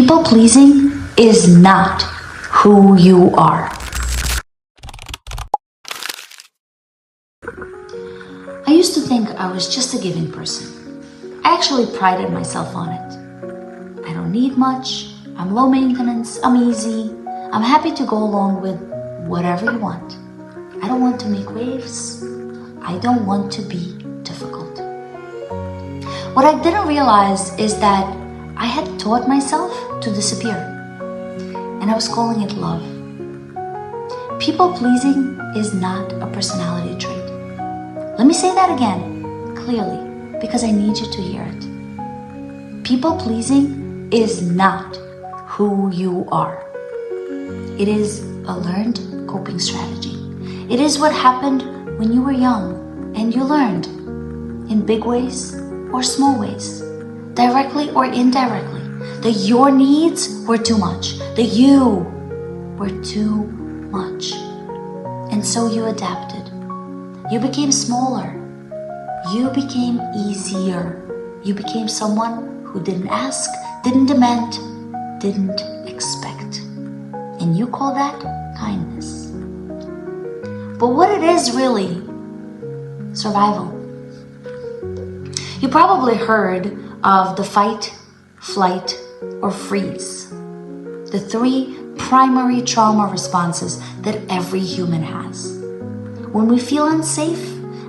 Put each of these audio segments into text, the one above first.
People pleasing is not who you are. I used to think I was just a giving person. I actually prided myself on it. I don't need much, I'm low maintenance, I'm easy, I'm happy to go along with whatever you want. I don't want to make waves. I don't want to be difficult. What I didn't realize is that I had taught myself to disappear, and I was calling it love. People pleasing is not a personality trait. Let me say that again, clearly, because I need you to hear it. People pleasing is not who you are. It is a learned coping strategy. It is what happened when you were young and you learned in big ways or small ways, directly or indirectly, that your needs were too much, that you were too much. And so you adapted. You became smaller. You became easier. You became someone who didn't ask, didn't demand, didn't expect. And you call that kindness. But what it is really, survival. You probably heard of the fight, flight, or freeze. The three primary trauma responses that every human has. When we feel unsafe,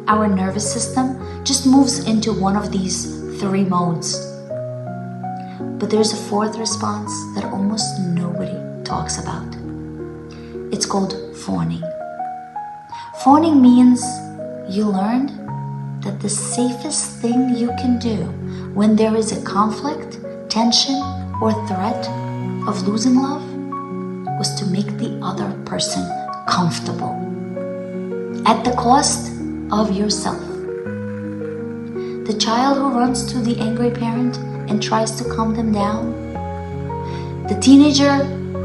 our nervous system just moves into one of these three modes. But there's a fourth response that almost nobody talks about. It's called fawning. Fawning means you learned that the safest thing you can do when there is a conflict, tension, or threat of losing love was to make the other person comfortable at the cost of yourself. The child who runs to the angry parent and tries to calm them down. The teenager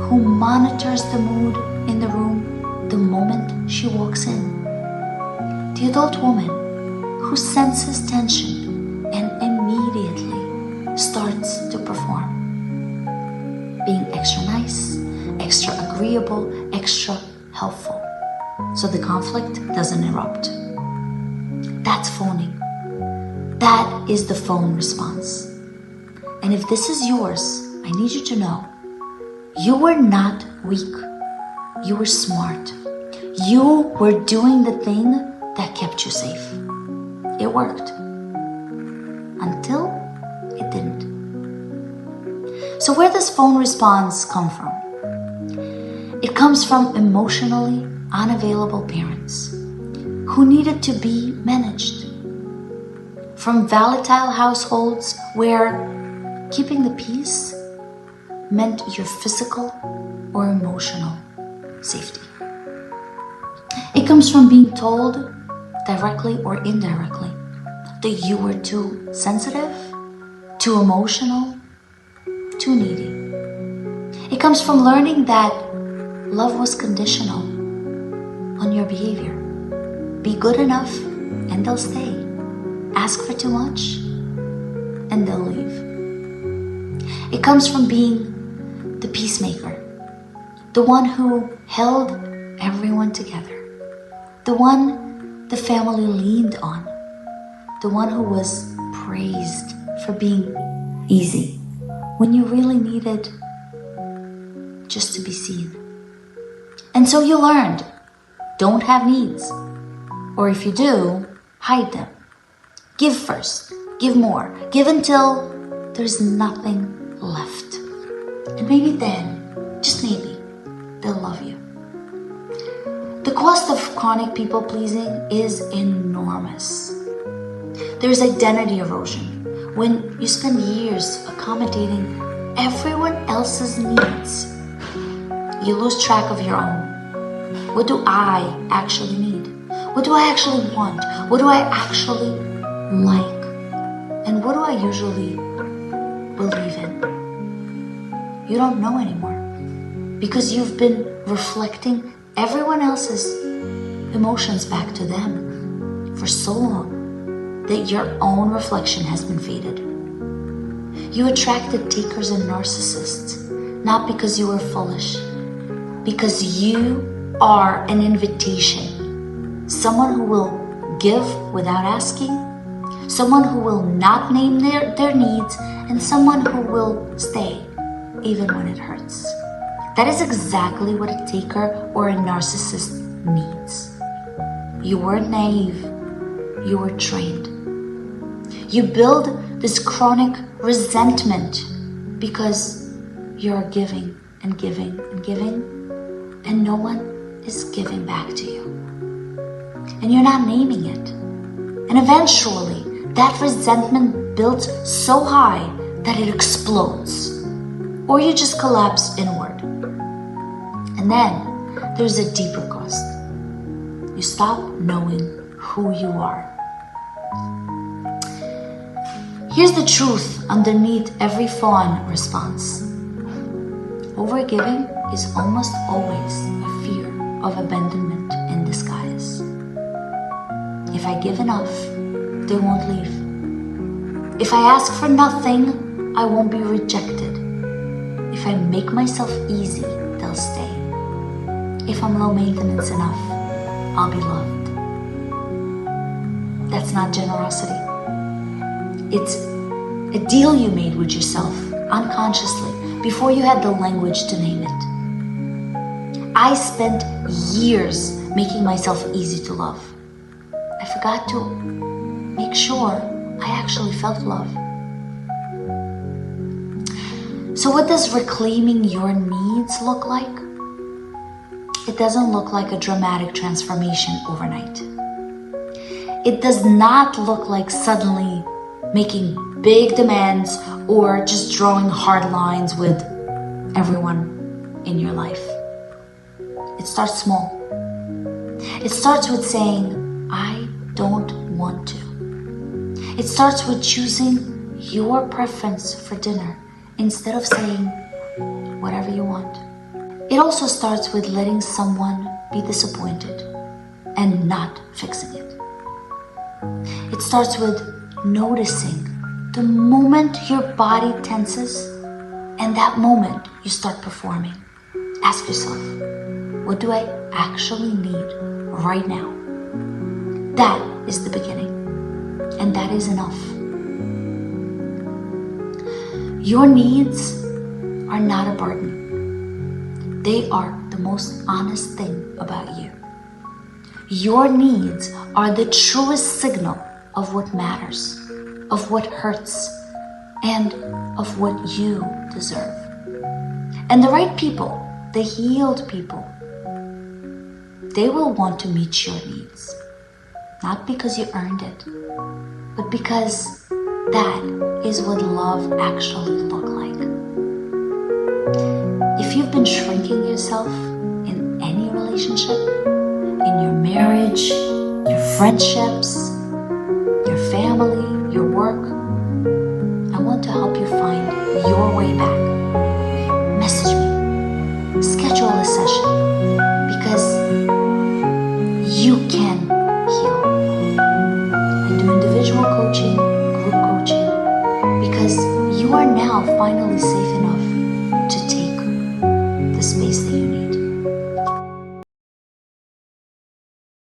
who monitors the mood in the room the moment she walks in. The adult woman who senses tension and immediately starts to perform. Being extra nice, extra agreeable, extra helpful, so the conflict doesn't erupt. That's phoning. That is the phone response. And if this is yours, I need you to know, you were not weak. You were smart. You were doing the thing that kept you safe. It worked. Until it didn't. So where does phone response come from? It comes from emotionally unavailable parents who needed to be managed. From volatile households where keeping the peace meant your physical or emotional safety. It comes from being told, directly or indirectly, that you were too sensitive, too emotional, too needy. It comes from learning that love was conditional on your behavior. Be good enough and they'll stay. Ask for too much and they'll leave. It comes from being the peacemaker, the one who held everyone together, the one the family leaned on, the one who was praised for being easy when you really needed just to be seen. And so you learned, don't have needs, or if you do, hide them. Give first, give more, give until there's nothing left. And maybe then, just maybe, they'll love you. The cost of chronic people pleasing is enormous. There's identity erosion when you spend years accommodating everyone else's needs. You lose track of your own. What do I actually need? What do I actually want? What do I actually like? And what do I usually believe in? You don't know anymore because you've been reflecting everyone else's emotions back to them for so long that your own reflection has been faded. You attracted takers and narcissists not because you were foolish, because you are an invitation. Someone who will give without asking, someone who will not name their needs, and someone who will stay even when it hurts. That is exactly what a taker or a narcissist needs. You weren't naive, you were trained. You build this chronic resentment because you're giving and giving and giving, and no one is giving back to you. And you're not naming it. And eventually, that resentment builds so high that it explodes. Or you just collapse inward. And then there's a deeper cost. You stop knowing who you are. Here's the truth underneath every fawn response. Overgiving is almost always a fear of abandonment in disguise. If I give enough, they won't leave. If I ask for nothing, I won't be rejected. If I make myself easy, they'll stay. If I'm low maintenance enough, I'll be loved. That's not generosity. It's a deal you made with yourself unconsciously before you had the language to name it. I spent years making myself easy to love. I forgot to make sure I actually felt love. So what does reclaiming your needs look like? It doesn't look like a dramatic transformation overnight. It does not look like suddenly making big demands or just drawing hard lines with everyone in your life. It starts small. It starts with saying, I don't want to. It starts with choosing your preference for dinner instead of saying whatever you want. It also starts with letting someone be disappointed and not fixing it. It starts with noticing the moment your body tenses, and that moment you start performing. Ask yourself, what do I actually need right now? That is the beginning, and that is enough. Your needs are not a burden. They are the most honest thing about you. Your needs are the truest signal of what matters, of what hurts, and of what you deserve. And the right people, the healed people, they will want to meet your needs. Not because you earned it, but because that is what love actually looks like. If you've been shrinking yourself in any relationship, in your marriage, your friendships, your family, your work, I want to help you find your way back. Message me, schedule a session, because you can heal. I do individual coaching, group coaching, because you are now finally